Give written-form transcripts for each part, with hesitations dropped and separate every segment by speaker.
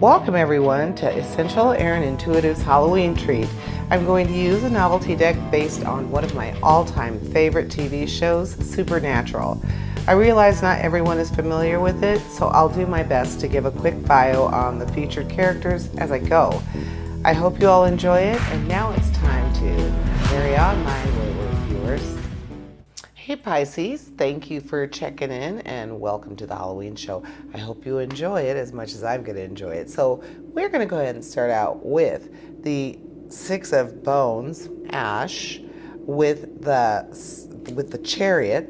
Speaker 1: Welcome everyone to Essential Erin Intuitive's Halloween treat. I'm going to use a novelty deck based on one of my all-time favorite TV shows, Supernatural. I realize not everyone is familiar with it, so I'll do my best to give a quick bio on the featured characters as I go. I hope you all enjoy it, and now it's time to carry on my wayward viewers. Hey Pisces, thank you for checking in and welcome to the Halloween show. I hope you enjoy it as much as I'm going to enjoy it. So we're going to go ahead and start out with the Six of Bones, Ash, with the Chariot,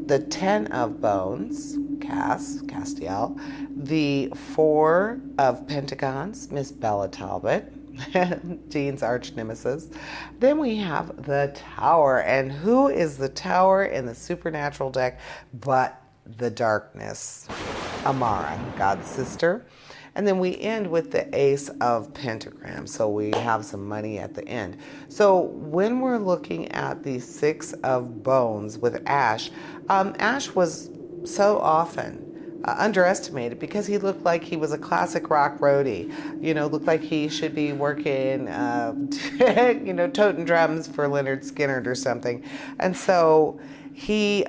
Speaker 1: the Ten of Bones, Castiel, the Four of Pentagons, Miss Bella Talbot, Dean's arch nemesis. Then we have the Tower. And who is the Tower in the Supernatural deck but the Darkness? Amara, God's sister. And then we end with the Ace of Pentagrams. So we have some money at the end. So when we're looking at the Six of Bones with Ash, Ash was so often underestimated because he looked like he was a classic rock roadie. Looked like he should be working, toting drums for Leonard Skinner or something. And so he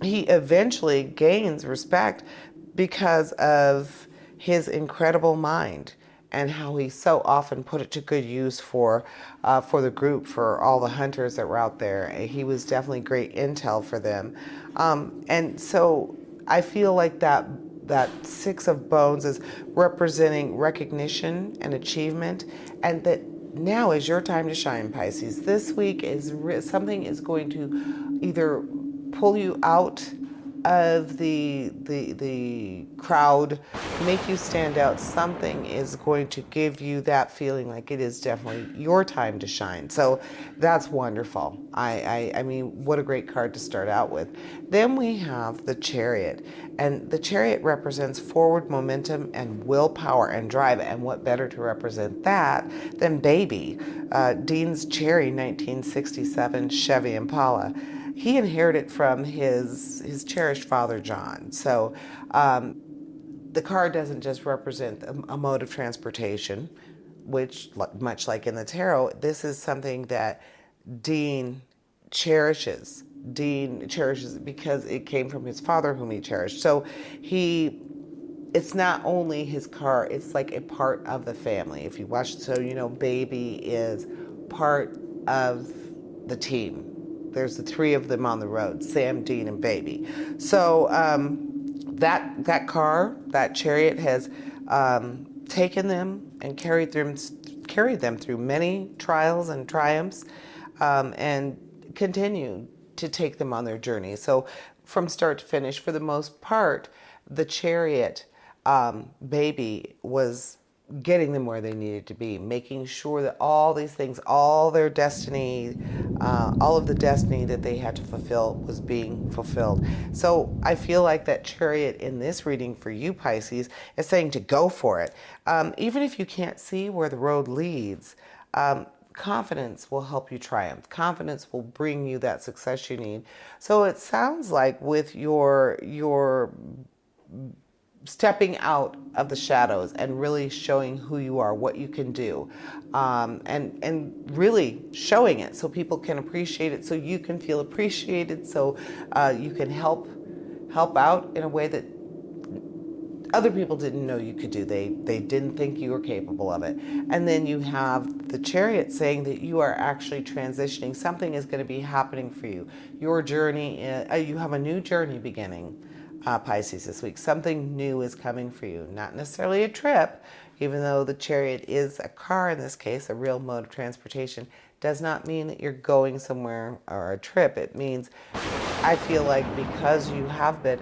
Speaker 1: eventually gains respect because of his incredible mind and how he so often put it to good use for the group, for all the hunters that were out there. He was definitely great intel for them. And so I feel like that Six of Bones is representing recognition and achievement, and that now is your time to shine, Pisces. This week is something is going to either pull you out of the crowd, make you stand out. Something is going to give you that feeling like it is definitely your time to shine. So that's wonderful. I mean, what a great card to start out with. Then we have the Chariot, and the Chariot represents forward momentum and willpower and drive. And what better to represent that than Baby, Dean's cherry 1967 Chevy Impala. He inherited from his cherished father, John. So the card doesn't just represent a mode of transportation, which, much like in the tarot, this is something that Dean cherishes. Dean cherishes it because it came from his father, whom he cherished. So it's not only his car, it's like a part of the family. If you watch, Baby is part of the team. There's the three of them on the road, Sam, Dean, and Baby. So that car, that Chariot has taken them and carried them through many trials and triumphs, and continued to take them on their journey. So from start to finish, for the most part, the Chariot, Baby was getting them where they needed to be, making sure that all these things, all their destiny, all of the destiny that they had to fulfill was being fulfilled. So I feel like that Chariot in this reading for you, Pisces, is saying to go for it. Even if you can't see where the road leads, confidence will help you triumph. Confidence will bring you that success you need. So it sounds like with your stepping out of the shadows and really showing who you are, what you can do, and really showing it so people can appreciate it, so you can feel appreciated, so you can help out in a way that other people didn't know you could do. They didn't think you were capable of it. And then you have the Chariot saying that you are actually transitioning. Something is going to be happening for you. Your journey, you have a new journey beginning. Pisces, this week. Something new is coming for you. Not necessarily a trip, even though the Chariot is a car in this case, a real mode of transportation, does not mean that you're going somewhere or a trip. It means, I feel like because you have been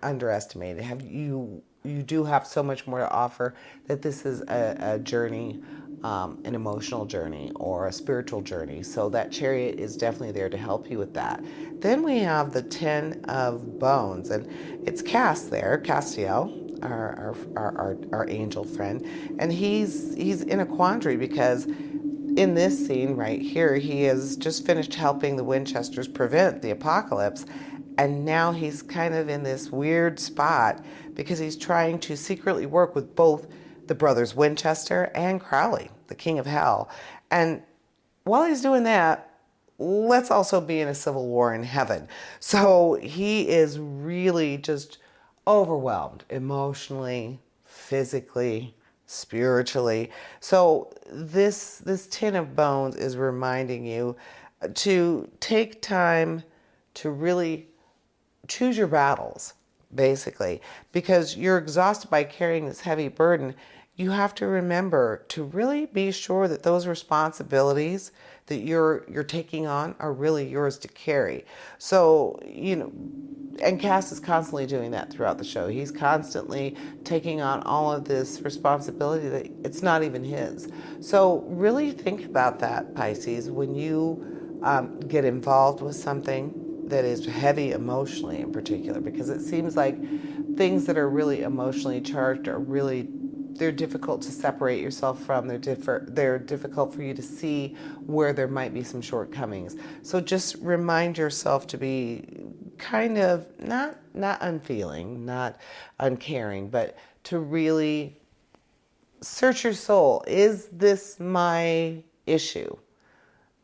Speaker 1: underestimated, you do have so much more to offer, that this is a journey, an emotional journey or a spiritual journey. So that Chariot is definitely there to help you with that. Then we have the Ten of Bones, and it's Castiel, our angel friend, and he's in a quandary because in this scene right here, he has just finished helping the Winchesters prevent the apocalypse, And now he's kind of in this weird spot because he's trying to secretly work with both the brothers Winchester and Crowley, the king of hell. And while he's doing that, let's also be in a civil war in heaven. So he is really just overwhelmed emotionally, physically, spiritually. So this tin of bones is reminding you to take time to really choose your battles, basically, because you're exhausted by carrying this heavy burden. You have to remember to really be sure that those responsibilities that you're taking on are really yours to carry. So, and Cass is constantly doing that throughout the show. He's constantly taking on all of this responsibility that it's not even his. So really think about that, Pisces, when you get involved with something that is heavy emotionally in particular, because it seems like things that are really emotionally charged are really, they're difficult to separate yourself from. They're difficult for you to see where there might be some shortcomings. So just remind yourself to be kind of not unfeeling, not uncaring, but to really search your soul. Is this my issue?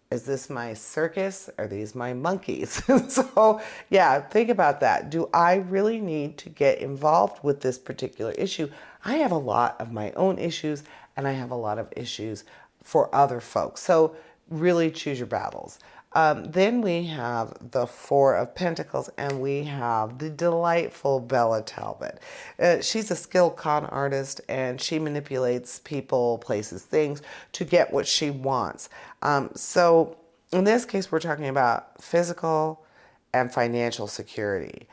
Speaker 1: Is this my circus? Are these my monkeys? So, yeah, think about that. Do I really need to get involved with this particular issue? I have a lot of my own issues, and I have a lot of issues for other folks. So, really choose your battles. Then we have the Four of Pentacles, and we have the delightful Bella Talbot. She's a skilled con artist, and she manipulates people, places, things to get what she wants. So in this case, we're talking about physical and financial security.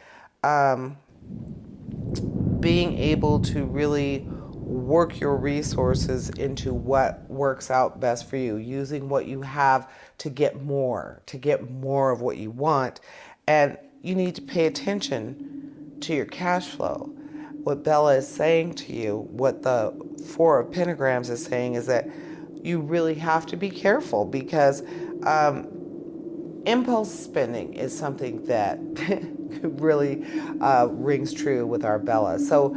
Speaker 1: Being able to really work your resources into what works out best for you, using what you have to get more of what you want. And you need to pay attention to your cash flow. What Bella is saying to you, what the Four of Pentagrams is saying, is that you really have to be careful, because impulse spending is something that really rings true with our Bella. So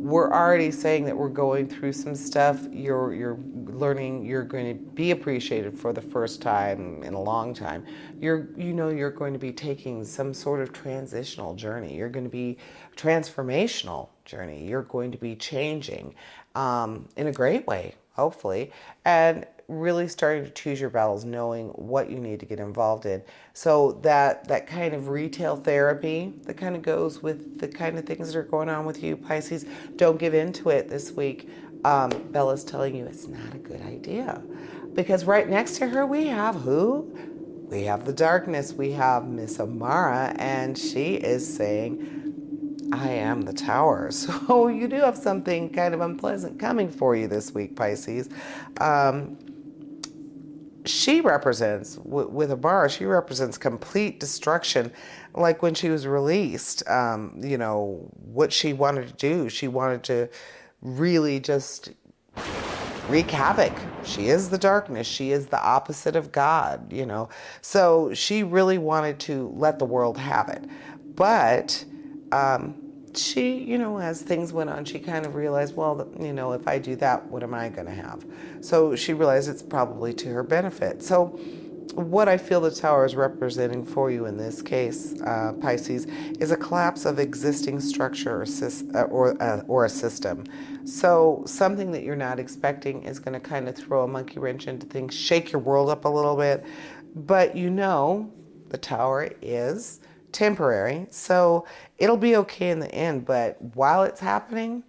Speaker 1: we're already saying that we're going through some stuff. You're learning. You're going to be appreciated for the first time in a long time. You're going to be taking some sort of transitional journey. You're going to be transformational journey. You're going to be changing in a great way, hopefully, and really starting to choose your battles, knowing what you need to get involved in. So that kind of retail therapy that kind of goes with the kind of things that are going on with you, Pisces, don't give into it this week. Bella's telling you it's not a good idea, because right next to her we have who? We have the darkness. We have Miss Amara, and she is saying, I am the Tower. So you do have something kind of unpleasant coming for you this week, Pisces. She represents, with Amara, she represents complete destruction. Like when she was released, what she wanted to do, she wanted to really just wreak havoc. She is the darkness. She is the opposite of God, So she really wanted to let the world have it. But she, as things went on, she kind of realized, well, if I do that, what am I going to have? So she realized it's probably to her benefit. So what I feel the Tower is representing for you in this case, Pisces, is a collapse of existing structure or a system. So something that you're not expecting is going to kind of throw a monkey wrench into things, shake your world up a little bit. But the Tower is temporary, so it'll be okay in the end. But while it's happening,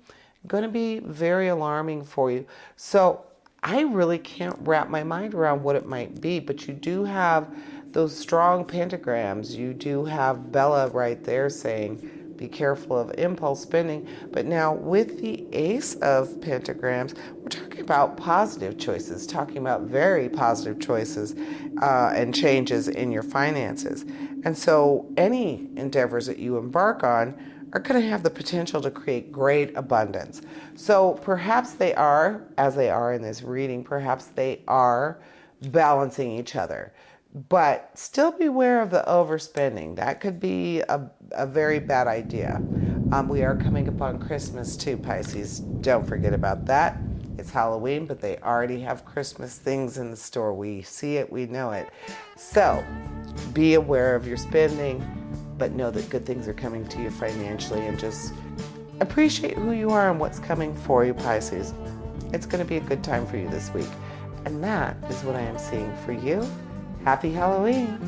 Speaker 1: going to be very alarming for you. So I really can't wrap my mind around what it might be, but you do have those strong pentagrams. You do have Bella right there saying, be careful of impulse spending. But now with the Ace of Pentagrams, we're talking about positive choices, talking about very positive choices and changes in your finances. And so any endeavors that you embark on are going to have the potential to create great abundance. So perhaps they are, as they are in this reading, perhaps they are balancing each other. But still beware of the overspending. That could be a very bad idea. We are coming up on Christmas too, Pisces. Don't forget about that. It's Halloween, but they already have Christmas things in the store. We see it, we know it. So be aware of your spending, but know that good things are coming to you financially, and just appreciate who you are and what's coming for you, Pisces. It's going to be a good time for you this week. And that is what I am seeing for you. Happy Halloween.